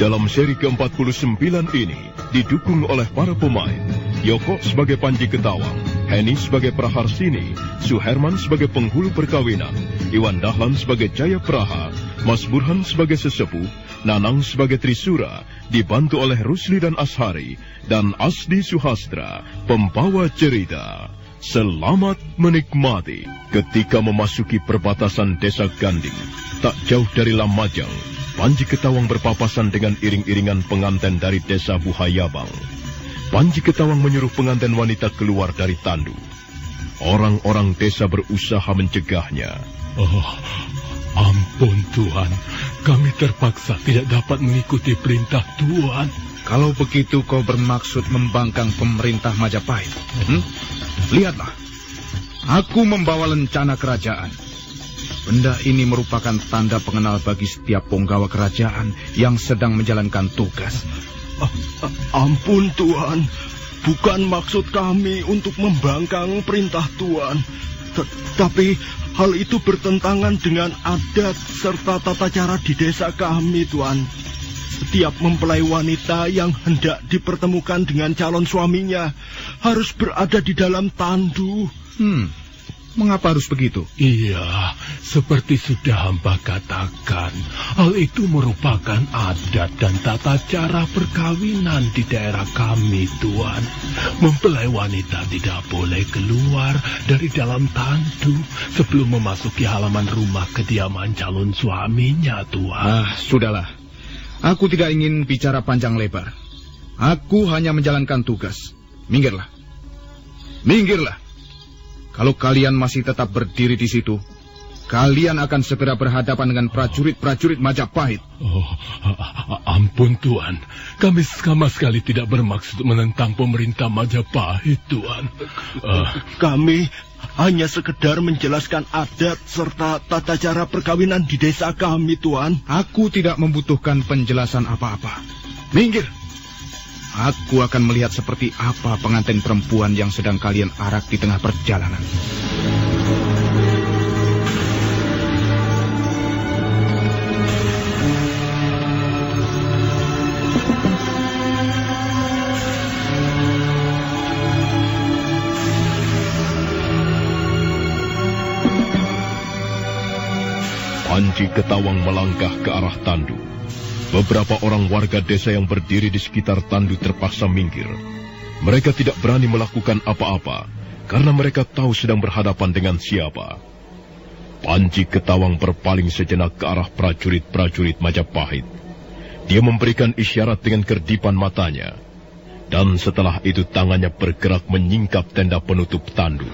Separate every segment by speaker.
Speaker 1: Dalam seri ke-49 ini didukung oleh para pemain Yoko sebagai Panji Ketawang, Henny sebagai Praharsini, Suherman sebagai penghulu perkawinan, Iwan Dahlan sebagai Jaya Praha, Mas Burhan sebagai sesepuh, Nanang sebagai Trisura, dibantu oleh Rusli dan Ashari, dan Asdi Suhastra, pembawa cerita. Selamat menikmati. Ketika memasuki perbatasan desa Ganding, tak jauh dari Lamajang, Panji Ketawang berpapasan dengan iring-iringan pengantin dari desa Buhayabang. Panji Ketawang menyuruh pengantin wanita keluar dari tandu. Orang-orang desa berusaha mencegahnya.
Speaker 2: Oh, ampun Tuan, kami terpaksa tidak dapat mengikuti perintah Tuan.
Speaker 3: Kalau begitu kau bermaksud membangkang pemerintah Majapahit? Lihatlah, aku membawa lencana kerajaan. Benda ini merupakan tanda pengenal bagi setiap punggawa kerajaan yang sedang menjalankan tugas.
Speaker 4: Ampun Tuan, bukan maksud kami untuk membangkang perintah Tuan. Tapi hal itu bertentangan dengan adat serta tata cara di desa kami, Tuan. Setiap mempelai wanita yang hendak dipertemukan dengan calon suaminya harus berada di dalam tandu.
Speaker 3: Mengapa harus begitu?
Speaker 2: Iya, seperti sudah hamba katakan, hal itu merupakan adat dan tata cara perkawinan di daerah kami, Tuan. Mempelai wanita tidak boleh keluar dari dalam tandu sebelum memasuki halaman rumah kediaman calon suaminya, Tuan.
Speaker 3: Sudahlah. Aku tidak ingin bicara panjang lebar. Aku hanya menjalankan tugas. Minggirlah. Minggirlah. Kalau kalian masih tetap berdiri di situ, kalian akan segera berhadapan dengan prajurit-prajurit Majapahit.
Speaker 2: Oh, ampun Tuan, kami sama sekali tidak bermaksud menentang pemerintah Majapahit, Tuan.
Speaker 4: Kami hanya sekedar menjelaskan adat serta tata cara perkawinan di desa kami, Tuan.
Speaker 3: Aku tidak membutuhkan penjelasan apa-apa. Minggir. Aku akan melihat seperti apa pengantin perempuan yang sedang kalian arak di tengah perjalanan.
Speaker 1: Panji Ketawang melangkah ke arah tandu. Beberapa orang warga desa yang berdiri di sekitar tandu terpaksa minggir. Mereka tidak berani melakukan apa-apa, karena mereka tahu sedang berhadapan dengan siapa. Panji Ketawang berpaling sejenak ke arah prajurit-prajurit Majapahit. Dia memberikan isyarat dengan kerdipan matanya. Dan setelah itu tangannya bergerak menyingkap tenda penutup tandu.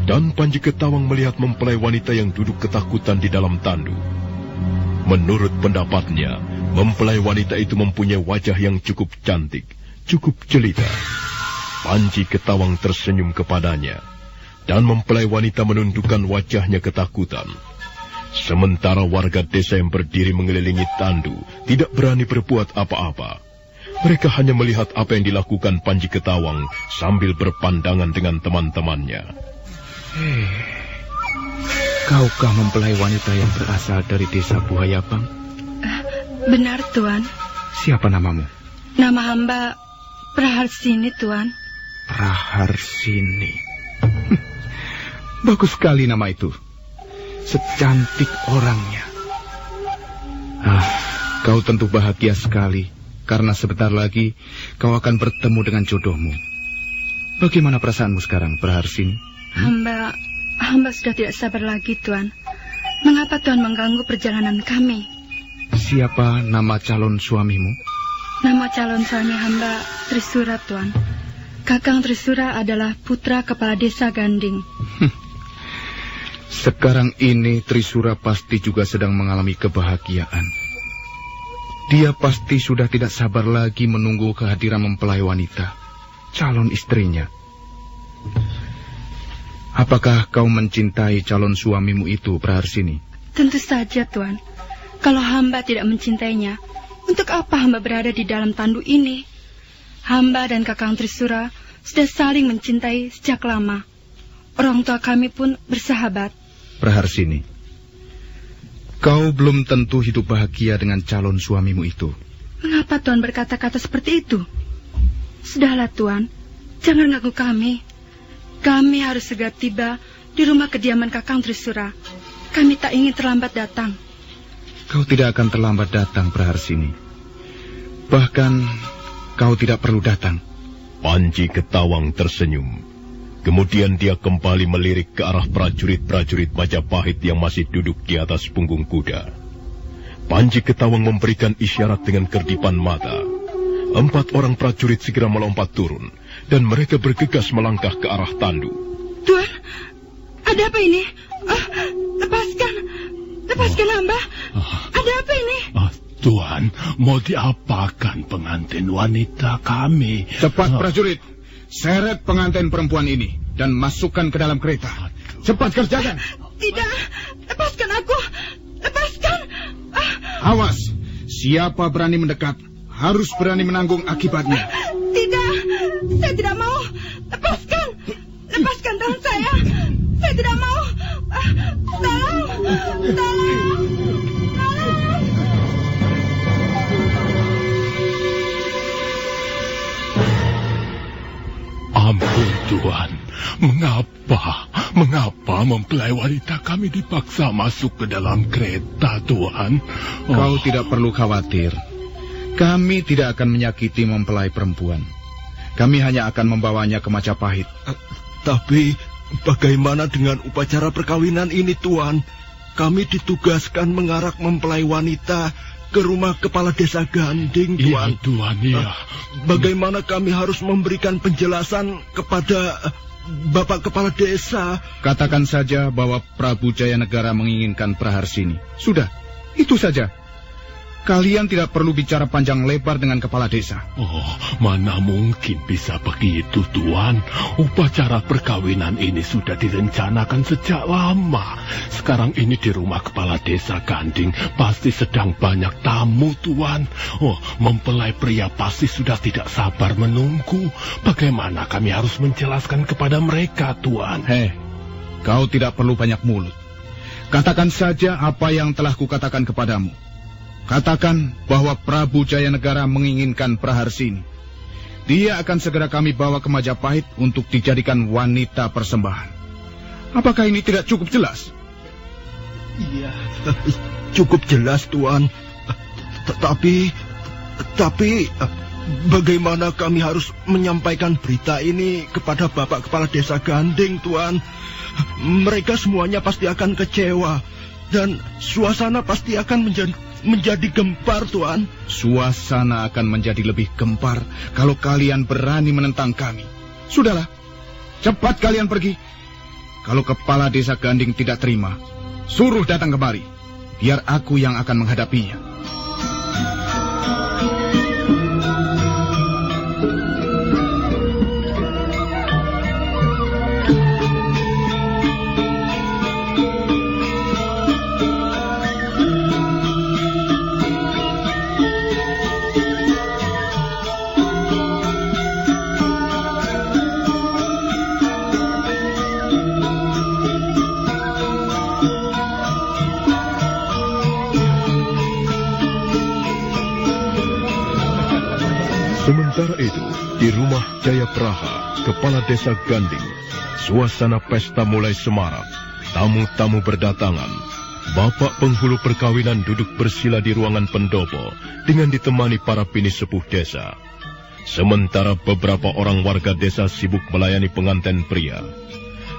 Speaker 1: Dan Panji Ketawang melihat mempelai wanita yang duduk ketakutan di dalam tandu. Menurut pendapatnya, mempelai wanita itu mempunyai wajah yang cukup cantik, cukup jelita. Panji Ketawang tersenyum kepadanya, dan mempelai wanita menundukkan wajahnya ketakutan. Sementara warga desa yang berdiri mengelilingi tandu tidak berani berbuat apa-apa. Mereka hanya melihat apa yang dilakukan Panji Ketawang sambil berpandangan dengan teman-temannya.
Speaker 3: Kaukah mempelai wanita yang berasal dari desa Buhayabang?
Speaker 5: Benar, Tuan.
Speaker 3: Siapa namamu?
Speaker 5: Nama hamba Praharsini, Tuan.
Speaker 3: Praharsini. Bagus sekali nama itu. Secantik orangnya. Kau tentu bahagia sekali, karena sebentar lagi kau akan bertemu dengan jodohmu. Bagaimana perasaanmu sekarang, Praharsini?
Speaker 5: Hamba sudah tidak sabar lagi, Tuan. Mengapa Tuan mengganggu perjalanan kami?
Speaker 3: Siapa nama calon suamimu?
Speaker 5: Nama calon suami hamba Trisura, Tuan. Kakang Trisura adalah putra kepala desa Ganding.
Speaker 3: Sekarang ini Trisura pasti juga sedang mengalami kebahagiaan. Dia pasti sudah tidak sabar lagi menunggu kehadiran mempelai wanita, calon istrinya. Apakah kau mencintai calon suamimu itu, Praharsini?
Speaker 5: Tentu saja, Tuan. Kalau hamba tidak mencintainya, untuk apa hamba berada di dalam tandu ini? Hamba dan Kakang Trisura sudah saling mencintai sejak lama. orang tua kami pun bersahabat.
Speaker 3: Praharsini, kau belum tentu hidup bahagia dengan calon suamimu itu.
Speaker 5: Mengapa Tuan berkata-kata seperti itu? Sudahlah Tuan, jangan ganggu kami. Kami harus segera tiba di rumah kediaman Kakang Trisura. Kami tak ingin terlambat datang.
Speaker 3: Kau tidak akan terlambat datang, Praharsini. Bahkan kau tidak perlu datang.
Speaker 1: Panji Ketawang tersenyum. Kemudian dia kembali melirik ke arah prajurit-prajurit Majapahit yang masih duduk di atas punggung kuda. Panji Ketawang memberikan isyarat dengan kerdipan mata. 4 orang prajurit segera melompat turun, dan mereka bergegas melangkah ke arah tandu.
Speaker 5: Tuan, ada apa ini? Lepaskan hamba. Ada apa ini?
Speaker 2: Tuan, mau diapakan pengantin wanita kami?
Speaker 3: Cepat prajurit, seret pengantin perempuan ini dan masukkan ke dalam kereta. Cepat kerjakan.
Speaker 5: Tidak, lepaskan aku. Lepaskan.
Speaker 3: Awas, siapa berani mendekat harus berani menanggung akibatnya.
Speaker 5: Tidak, saya tidak mau. Lepaskan tangan saya. Saya tidak mau. Tolong.
Speaker 2: Ampun Tuan, mengapa mempelai wanita kami dipaksa masuk ke dalam kereta, Tuan?
Speaker 3: Kau tidak perlu khawatir. Kami tidak akan menyakiti mempelai perempuan. Kami hanya akan membawanya ke Majapahit.
Speaker 4: Tapi bagaimana dengan upacara perkawinan ini, Tuan? Kami ditugaskan mengarak mempelai wanita ke rumah kepala desa Ganding, Tuan.
Speaker 2: Iya, Tuan, iya.
Speaker 4: Bagaimana kami harus memberikan penjelasan kepada Bapak Kepala Desa?
Speaker 3: Katakan saja bahwa Prabu Jayanegara menginginkan Praharsini. Sudah, itu saja. Kalian tidak perlu bicara panjang lebar dengan kepala desa.
Speaker 2: Oh, mana mungkin bisa begitu, Tuan. Upacara perkawinan ini sudah direncanakan sejak lama. Sekarang ini di rumah kepala desa Ganding pasti sedang banyak tamu, Tuan. Oh, mempelai pria pasti sudah tidak sabar menunggu. Bagaimana kami harus menjelaskan kepada mereka, Tuan?
Speaker 3: Hei, kau tidak perlu banyak mulut. Katakan saja apa yang telah kukatakan kepadamu. Katakan bahwa Prabu Jayanegara menginginkan Praharsini. Dia akan segera kami bawa ke Majapahit untuk dijadikan wanita persembahan. Apakah ini tidak cukup jelas?
Speaker 4: Iya, cukup jelas, Tuan. Tapi bagaimana kami harus menyampaikan berita ini kepada Bapak Kepala Desa Ganding, Tuan? Mereka semuanya pasti akan kecewa. Dan suasana pasti akan menjadi gempar, Tuan.
Speaker 3: Suasana akan menjadi lebih gempar kalau kalian berani menentang kami. Sudahlah, cepat kalian pergi. Kalau kepala desa Ganding tidak terima, suruh datang kemari. Biar aku yang akan menghadapinya.
Speaker 1: Sementara itu, di rumah Jayapraha, kepala desa Ganding, suasana pesta mulai semarak. Tamu-tamu berdatangan. Bapak penghulu perkawinan duduk bersila di ruangan pendopo dengan ditemani para bini sepuh desa. Sementara beberapa orang warga desa sibuk melayani pengantin pria.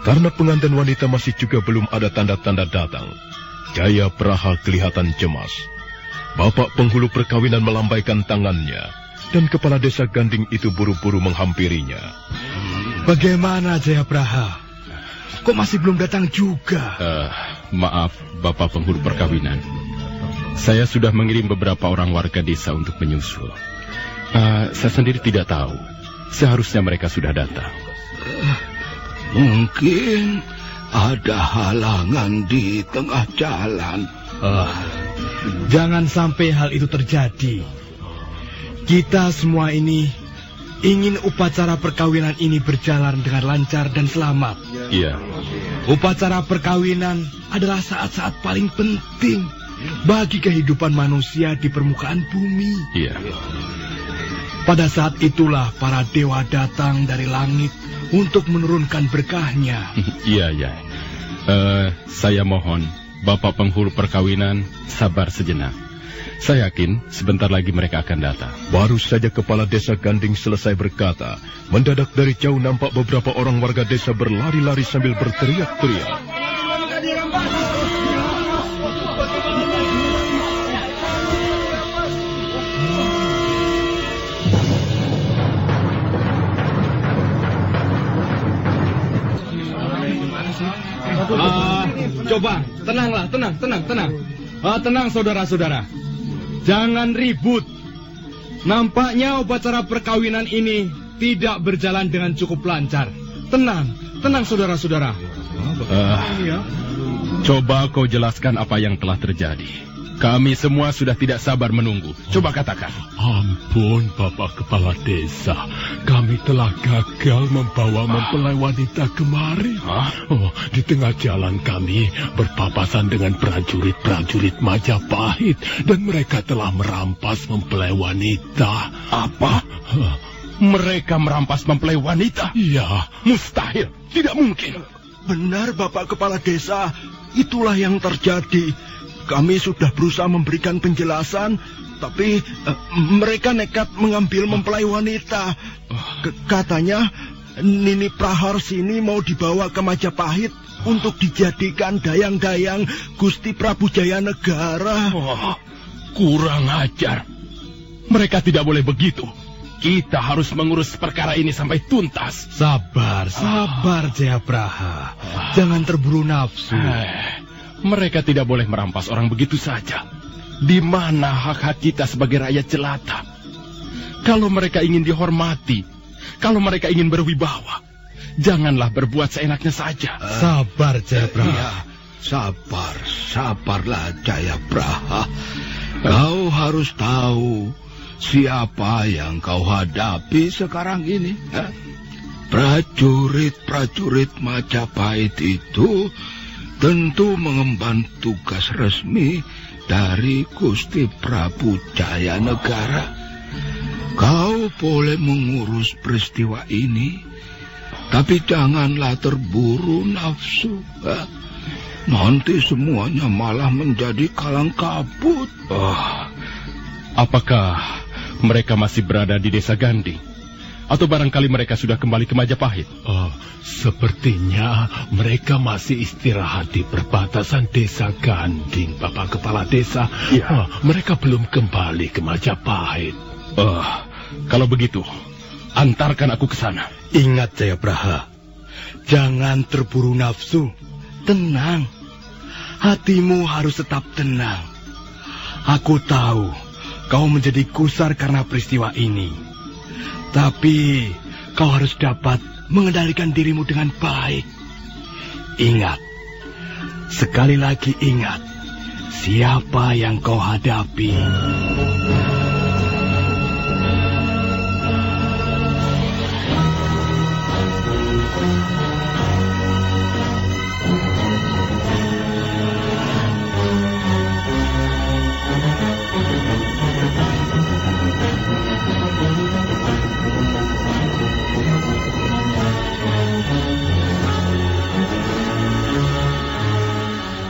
Speaker 1: Karena pengantin wanita masih juga belum ada tanda-tanda datang, Jayapraha kelihatan cemas. Bapak penghulu perkawinan melambaikan tangannya, dan kepala desa Ganding itu buru-buru menghampirinya.
Speaker 6: Bagaimana Jayapraha? Kok masih belum datang juga?
Speaker 7: Maaf, Bapak penghulu perkawinan. Saya sudah mengirim beberapa orang warga desa untuk menyusul. Saya sendiri tidak tahu. Seharusnya mereka sudah datang.
Speaker 6: Mungkin ada halangan di tengah jalan. Jangan sampai hal itu terjadi. Kita semua ini ingin upacara perkawinan ini berjalan dengan lancar dan selamat.
Speaker 7: Iya.
Speaker 6: Upacara perkawinan adalah saat-saat paling penting bagi kehidupan manusia di permukaan bumi.
Speaker 7: Iya.
Speaker 6: Pada saat itulah para dewa datang dari langit untuk menurunkan berkahnya.
Speaker 7: Iya. Saya mohon, Bapak Penghulu Perkawinan, sabar sejenak. Saya yakin sebentar lagi mereka akan datang.
Speaker 1: Baru saja kepala desa Ganding selesai berkata, mendadak dari jauh nampak beberapa orang warga desa berlari-lari sambil berteriak-teriak.
Speaker 6: Coba, tenanglah, tenang. Tenang saudara-saudara. Jangan ribut. Nampaknya upacara perkawinan ini tidak berjalan dengan cukup lancar. Tenang saudara-saudara.
Speaker 7: Coba kau jelaskan apa yang telah terjadi. Kami semua sudah tidak sabar menunggu. Coba katakan.
Speaker 2: Ampun, Bapak Kepala Desa. Kami telah gagal membawa mempelai wanita kemari. Di tengah jalan kami berpapasan dengan prajurit-prajurit Majapahit. Dan mereka telah merampas mempelai wanita.
Speaker 7: Apa? Mereka merampas mempelai wanita?
Speaker 2: Iya.
Speaker 7: Mustahil. Tidak mungkin.
Speaker 4: Benar, Bapak Kepala Desa. Itulah yang terjadi. Kami sudah berusaha memberikan penjelasan, tapi mereka nekat mengambil mempelai wanita. Katanya Nini Praharsini mau dibawa ke Majapahit untuk dijadikan dayang-dayang Gusti Prabu Jayanegara.
Speaker 7: Kurang ajar. Mereka tidak boleh begitu. Kita harus mengurus perkara ini sampai tuntas.
Speaker 6: Sabar Jayabraha. Jangan terburu nafsu.
Speaker 7: Mereka tidak boleh merampas orang begitu saja. Di mana hak-hak kita sebagai rakyat jelata? Kalau mereka ingin dihormati, kalau mereka ingin berwibawa, janganlah berbuat seenaknya saja.
Speaker 6: Sabar, Jayabraha.
Speaker 8: Sabarlah, Jayabraha. Kau harus tahu siapa yang kau hadapi sekarang ini. Prajurit-prajurit Majapahit itu tentu mengemban tugas resmi dari Gusti Prabu Jayanegara. Kau boleh mengurus peristiwa ini, tapi janganlah terburu nafsu. Nanti semuanya malah menjadi kalang kabut.
Speaker 7: Apakah mereka masih berada di desa Ganding? Atau barangkali mereka sudah kembali ke Majapahit?
Speaker 2: Sepertinya mereka masih istirahat di perbatasan desa Ganding, Bapak Kepala Desa.
Speaker 7: Ya.
Speaker 2: Mereka belum kembali ke Majapahit.
Speaker 7: Kalau begitu, antarkan aku ke sana.
Speaker 6: Ingat, Jayabraha. Jangan terburu nafsu. Tenang. Hatimu harus tetap tenang. Aku tahu kau menjadi gusar karena peristiwa ini. Tapi kau harus dapat mengendalikan dirimu dengan baik. Ingat, sekali lagi ingat, siapa yang kau hadapi.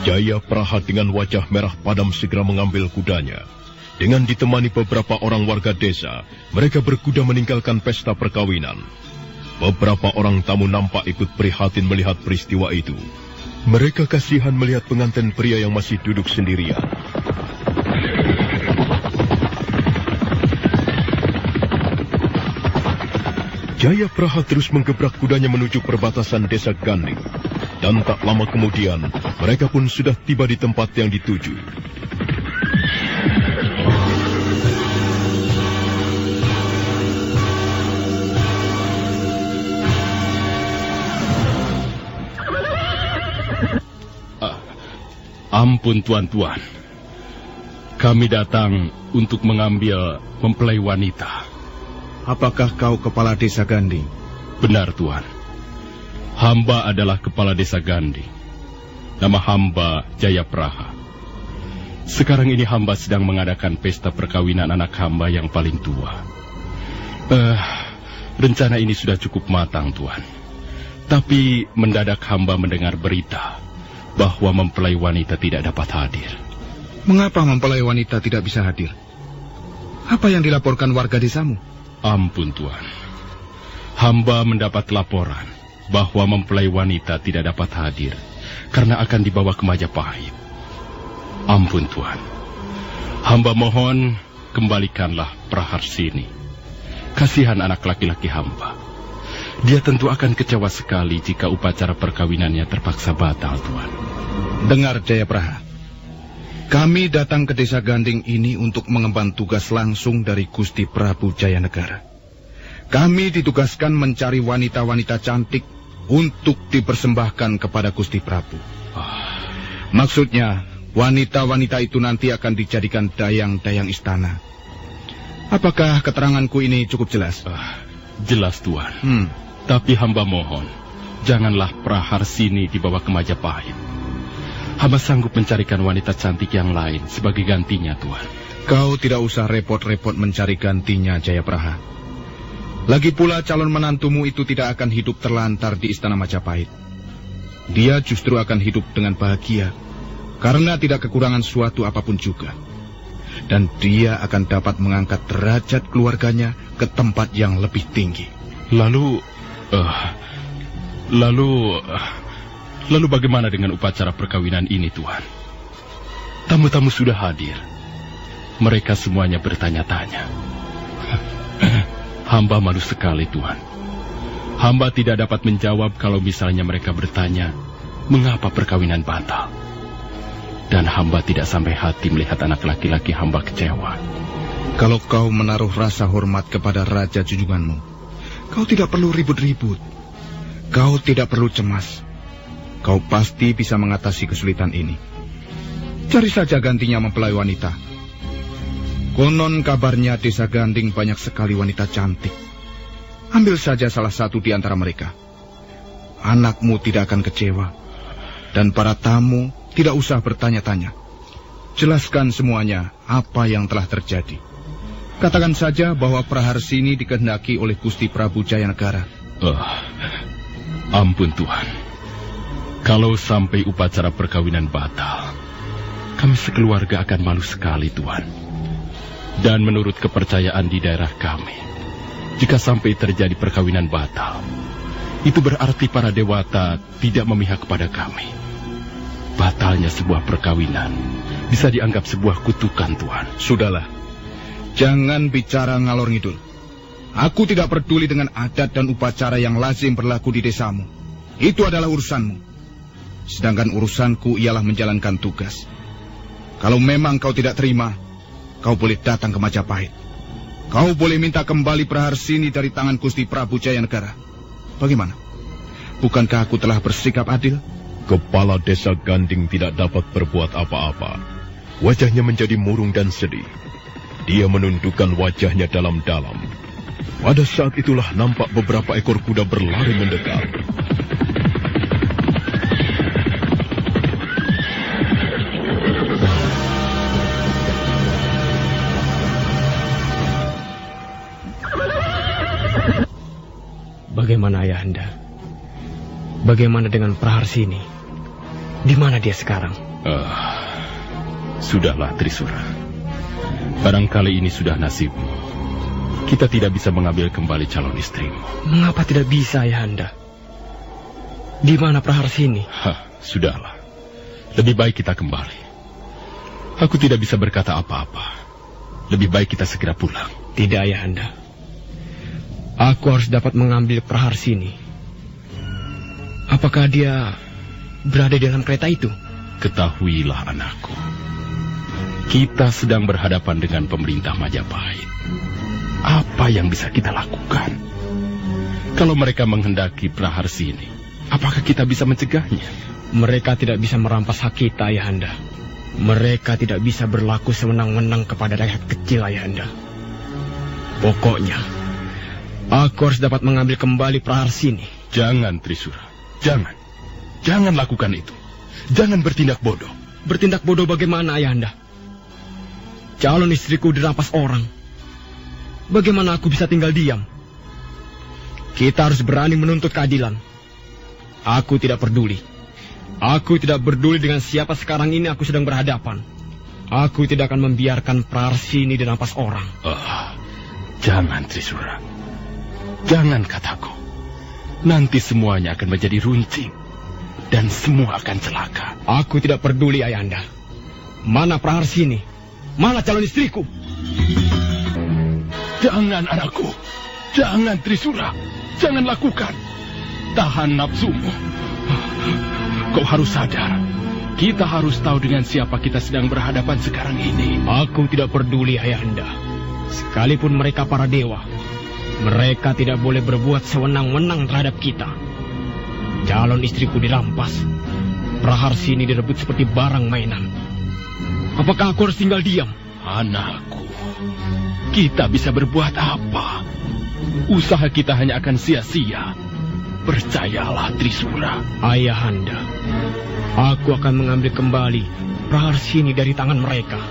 Speaker 1: Jayapraha dengan wajah merah padam segera mengambil kudanya. Dengan ditemani beberapa orang warga desa, mereka berkuda meninggalkan pesta perkawinan. Beberapa orang tamu nampak ikut prihatin melihat peristiwa itu. Mereka kasihan melihat pengantin pria yang masih duduk sendirian. Jayapraha terus menggebrak kudanya menuju perbatasan desa Ganding. Dan tak lama kemudian, mereka pun sudah tiba di tempat yang dituju.
Speaker 7: Ampun, tuan-tuan. Kami datang untuk mengambil mempelai wanita.
Speaker 3: Apakah kau kepala desa Ganding?
Speaker 7: Benar, Tuan. Hamba adalah kepala desa Ganding. Nama hamba Jayapraha. Sekarang ini hamba sedang mengadakan pesta perkawinan anak hamba yang paling tua. Rencana ini sudah cukup matang, Tuan. Tapi mendadak hamba mendengar berita bahwa mempelai wanita tidak dapat hadir.
Speaker 3: Mengapa mempelai wanita tidak bisa hadir? Apa yang dilaporkan warga desamu?
Speaker 7: Ampun, Tuan. Hamba mendapat laporan bahwa mempelai wanita tidak dapat hadir karena akan dibawa ke Majapahit. Ampun, Tuan. Hamba mohon kembalikanlah Praharsini. Kasihan anak laki-laki hamba. Dia tentu akan kecewa sekali jika upacara perkawinannya terpaksa batal, Tuan.
Speaker 3: Dengar, Jayapraha. Kami datang ke desa Ganding ini untuk mengemban tugas langsung dari Gusti Prabu Jayanegara. Kami ditugaskan mencari wanita-wanita cantik untuk dipersembahkan kepada Gusti Prabu. Maksudnya, wanita-wanita itu nanti akan dijadikan dayang-dayang istana. Apakah keteranganku ini cukup jelas?
Speaker 7: Jelas, Tuan. Tapi hamba mohon, janganlah Praharsini dibawa ke Majapahit. Hamba sanggup mencarikan wanita cantik yang lain sebagai gantinya, Tuan.
Speaker 3: Kau tidak usah repot-repot mencari gantinya, Jayapraha. Lagi pula calon menantumu itu tidak akan hidup terlantar di istana Majapahit. Dia justru akan hidup dengan bahagia, karena tidak kekurangan suatu apapun juga. Dan dia akan dapat mengangkat derajat keluarganya ke tempat yang lebih tinggi.
Speaker 7: Lalu bagaimana dengan upacara perkawinan ini, Tuan? Tamu-tamu sudah hadir. Mereka semuanya bertanya-tanya. Hamba malu sekali, Tuan. Hamba tidak dapat menjawab kalau misalnya mereka bertanya, mengapa perkawinan batal? Dan hamba tidak sampai hati melihat anak laki-laki hamba kecewa.
Speaker 3: Kalau kau menaruh rasa hormat kepada raja junjunganmu, kau tidak perlu ribut-ribut. Kau tidak perlu cemas. Kau pasti bisa mengatasi kesulitan ini. Cari saja gantinya mempelai wanita. Konon kabarnya desa Ganding banyak sekali wanita cantik. Ambil saja salah satu di antara mereka. Anakmu tidak akan kecewa. Dan para tamu tidak usah bertanya-tanya. Jelaskan semuanya apa yang telah terjadi. Katakan saja bahwa Praharsini dikehendaki oleh Gusti Prabu Jayanegara.
Speaker 7: Ampun, Tuhan. Kalau sampai upacara perkawinan batal, kami sekeluarga akan malu sekali, Tuan. Dan menurut kepercayaan di daerah kami, jika sampai terjadi perkawinan batal, itu berarti para dewata tidak memihak kepada kami. Batalnya sebuah perkawinan bisa dianggap sebuah kutukan, Tuan.
Speaker 3: Sudahlah, jangan bicara ngalor ngidul. Aku tidak peduli dengan adat dan upacara yang lazim berlaku di desamu. Itu adalah urusanmu. Sedangkan urusanku ialah menjalankan tugas. Kalau memang kau tidak terima, kau boleh datang ke Majapahit. Kau boleh minta kembali Praharsini dari tangan Gusti Prabu Jayanegara. Bagaimana? Bukankah aku telah bersikap adil?
Speaker 1: Kepala desa Ganding tidak dapat berbuat apa-apa. Wajahnya menjadi murung dan sedih. Dia menundukkan wajahnya dalam-dalam. Pada saat itulah nampak beberapa ekor kuda berlari mendekat.
Speaker 9: Bagaimana Ayahanda? Bagaimana dengan Praharsini? Di mana dia sekarang?
Speaker 7: Sudahlah, Trisura. Barangkali ini sudah nasibmu. Kita tidak bisa mengambil kembali calon istrimu.
Speaker 9: Mengapa tidak bisa, Ayahanda? Di mana Praharsini?
Speaker 7: Sudahlah. Lebih baik kita kembali. Aku tidak bisa berkata apa-apa. Lebih baik kita segera pulang.
Speaker 9: Tidak, Ayahanda. Aku harus dapat mengambil Praharsini. Apakah dia berada di dalam kereta itu?
Speaker 7: Ketahuilah, anakku. Kita sedang berhadapan dengan pemerintah Majapahit. Apa yang bisa kita lakukan? Kalau mereka menghendaki Praharsini, apakah kita bisa mencegahnya?
Speaker 9: Mereka tidak bisa merampas hak kita, Ayahanda. Mereka tidak bisa berlaku sewenang-wenang kepada rakyat kecil, Ayahanda. Pokoknya, aku harus dapat mengambil kembali Praharsini.
Speaker 7: Jangan, Trisura. Jangan lakukan itu. Jangan bertindak bodoh.
Speaker 9: Bertindak bodoh bagaimana, Ayahanda? Calon istriku dirampas orang. Bagaimana aku bisa tinggal diam? Kita harus berani menuntut keadilan. Aku tidak peduli. Aku tidak peduli dengan siapa sekarang ini aku sedang berhadapan. Aku tidak akan membiarkan Praharsini dirampas orang.
Speaker 7: Jangan, Trisura. Jangan, kataku. Nanti semuanya akan menjadi runcing. Dan semua akan celaka.
Speaker 9: Aku tidak peduli, Ayahanda. Mana Praharsini? Mana calon istriku?
Speaker 7: Jangan, anakku. Jangan, Trisura. Jangan lakukan. Tahan nafsumu. Kau harus sadar. Kita harus tahu dengan siapa kita sedang berhadapan sekarang ini.
Speaker 9: Aku tidak peduli, Ayahanda. Sekalipun mereka para dewa, mereka tidak boleh berbuat sewenang-wenang terhadap kita. Calon istriku dirampas. Praharsini direbut seperti barang mainan. Apakah aku harus tinggal diam?
Speaker 7: Anakku, kita bisa berbuat apa? Usaha kita hanya akan sia-sia. Percayalah, Trisura.
Speaker 9: Ayahanda, aku akan mengambil kembali Praharsini dari tangan mereka.